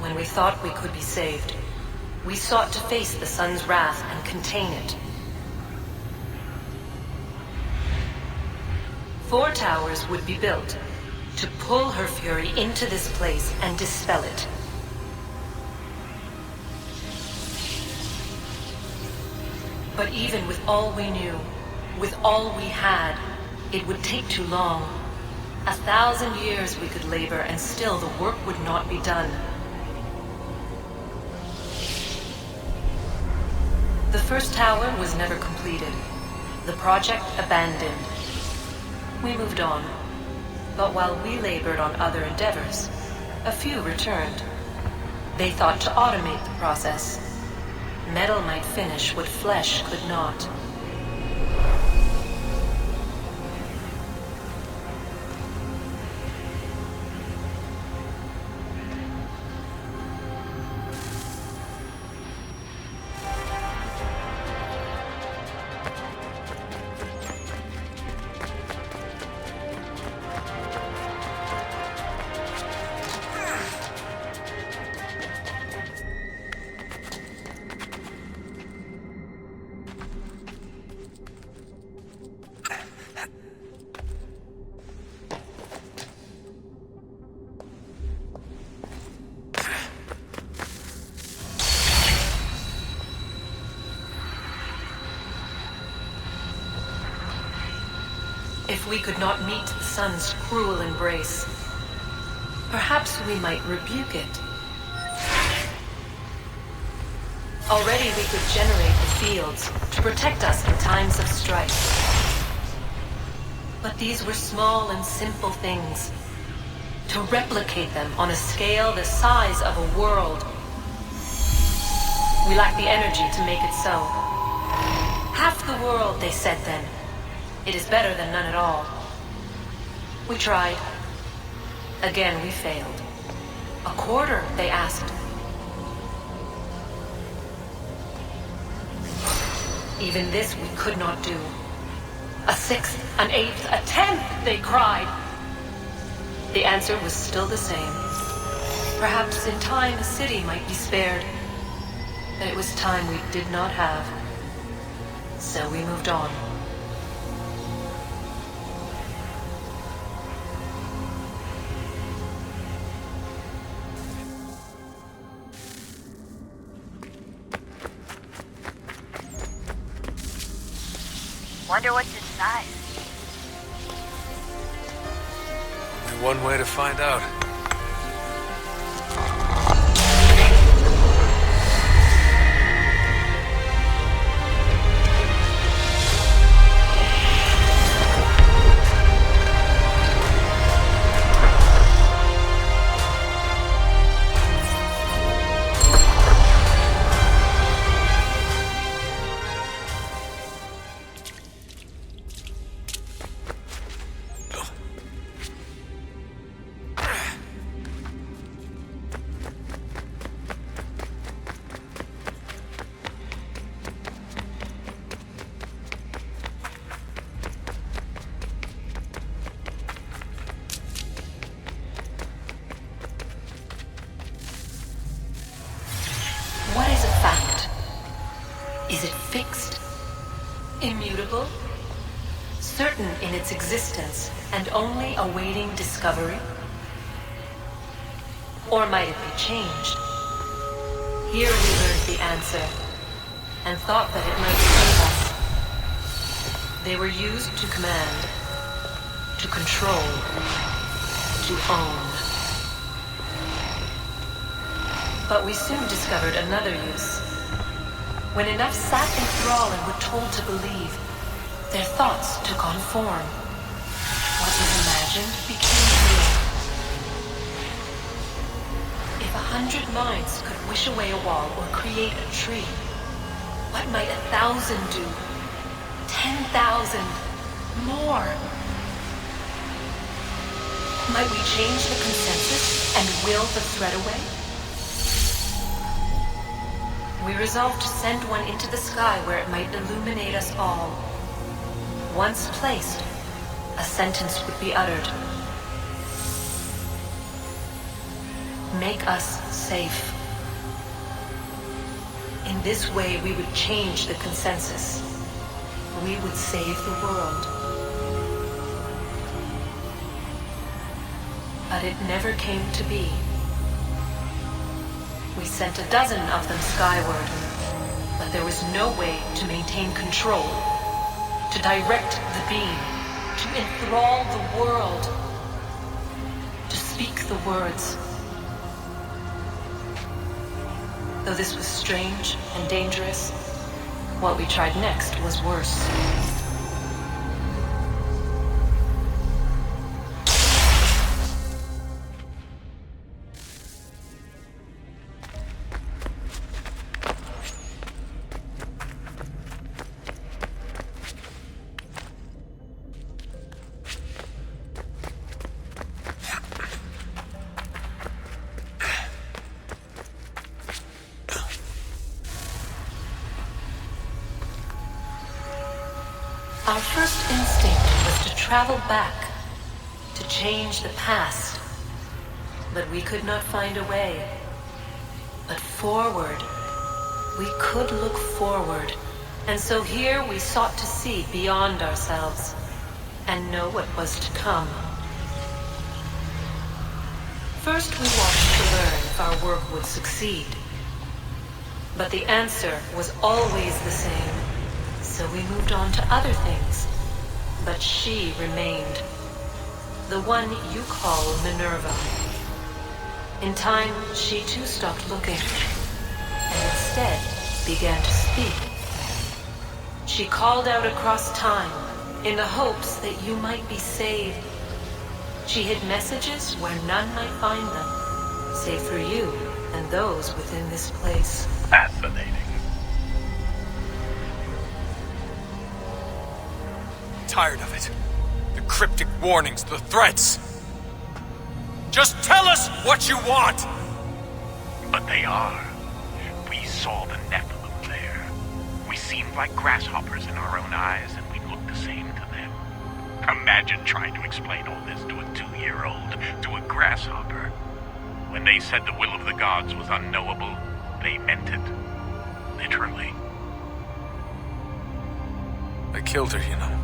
when we thought we could be saved, we sought to face the sun's wrath and contain it. 4 towers would be built to pull her fury into this place and dispel it. But even with all we knew, with all we had, it would take too long. 1,000 years we could labor and still the work would not be done. The first tower was never completed. The project abandoned. We moved on. But while we labored on other endeavors, a few returned. They thought to automate the process. Metal might finish what flesh could not. If we could not meet the sun's cruel embrace, perhaps we might rebuke it. Already we could generate the fields to protect us in times of strife. But these were small and simple things. To replicate them on a scale the size of a world, we lacked the energy to make it so. Half the world, they said then. It is better than none at all. We tried. Again, we failed. A quarter, they asked. Even this we could not do. A 6th, an 8th, a 10th, they cried. The answer was still the same. Perhaps in time a city might be spared. But it was time we did not have. So we moved on. Wonder what's inside. Only one way to find out. What is a fact? Is it fixed? Immutable? Certain in its existence and only awaiting discovery? Or might it be changed? Here we learned the answer, and thought that it might save us. They were used to command, to control, to own. But we soon discovered another use. When enough sat in thrall and were told to believe, their thoughts took on form. What was imagined became real. If 100 minds could wish away a wall or create a tree, what might 1,000 do? 10,000? More? Might we change the consensus and will the thread away? We resolved to send one into the sky where it might illuminate us all. Once placed, a sentence would be uttered. make us safe. In this way, we would change the consensus. We would save the world. But it never came to be. We sent a dozen of them skyward, but there was no way to maintain control, to direct the beam, to enthrall the world, to speak the words. Though this was strange and dangerous, what we tried next was worse. Our first instinct was to travel back, to change the past. But we could not find a way. But forward, we could look forward. And so here we sought to see beyond ourselves and know what was to come. First we wanted to learn if our work would succeed. But the answer was always the same. So we moved on to other things. But she remained. The one you call Minerva. In time, she too stopped looking. And instead began to speak. She called out across time in the hopes that you might be saved. She hid messages where none might find them, save for you and those within this place. Fascinating. Tired of it. The cryptic warnings, the threats. Just tell us what you want! But they are. We saw the Nephilim there. We seemed like grasshoppers in our own eyes, and we looked the same to them. Imagine trying to explain all this to a 2-year-old, to a grasshopper. When they said the will of the gods was unknowable, they meant it. Literally. I killed her, you know.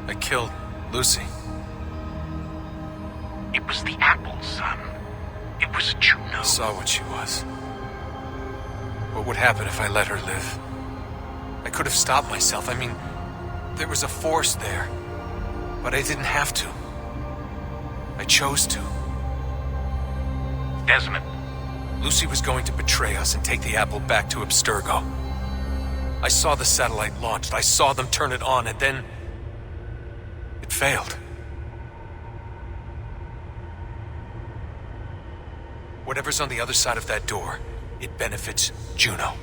I killed Lucy. It was the apple, son. It was Juno. I saw what she was. What would happen if I let her live? I could have stopped myself. I mean, there was a force there. But I didn't have to. I chose to. Desmond. Lucy was going to betray us and take the apple back to Abstergo. I saw the satellite launched. I saw them turn it on, and then it failed. Whatever's on the other side of that door, it benefits Juno.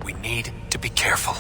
We need to be careful.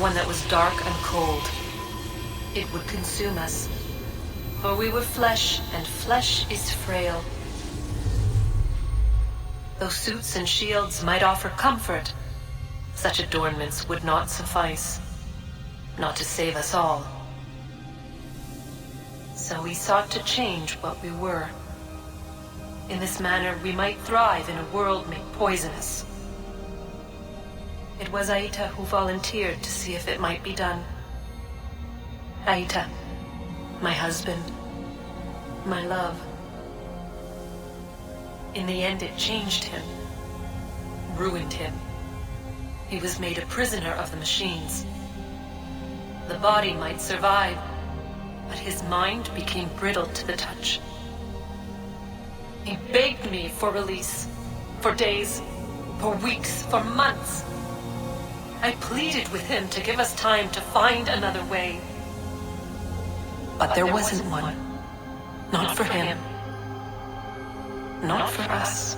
one that was dark and cold. It would consume us, for we were flesh, and flesh is frail. Though suits and shields might offer comfort, such adornments would not suffice, not to save us all. So we sought to change what we were. In this manner, we might thrive in a world made poisonous. It was Aita who volunteered to see if it might be done. Aita, my husband, my love. In the end, it changed him, ruined him. He was made a prisoner of the machines. The body might survive, but his mind became brittle to the touch. He begged me for release, for days, for weeks, for months. I pleaded with him to give us time to find another way. But there wasn't one. Not for him. Not for us.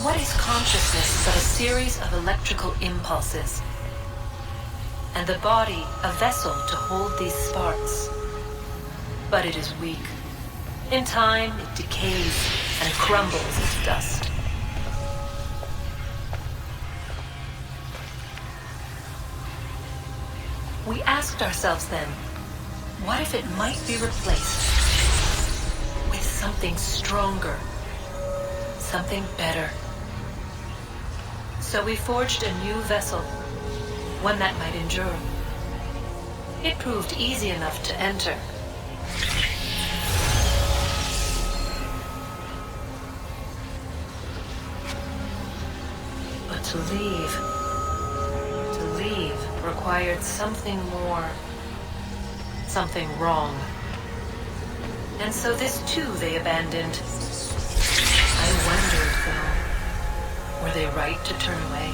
What is consciousness but a series of electrical impulses? And the body a vessel to hold these sparks. But it is weak. In time, it decays and crumbles into dust. We asked ourselves then, what if it might be replaced with something stronger, something better? So we forged a new vessel, one that might endure. It proved easy enough to enter. But to leave required something more, something wrong. And so this too they abandoned. I wondered, though, were they right to turn away?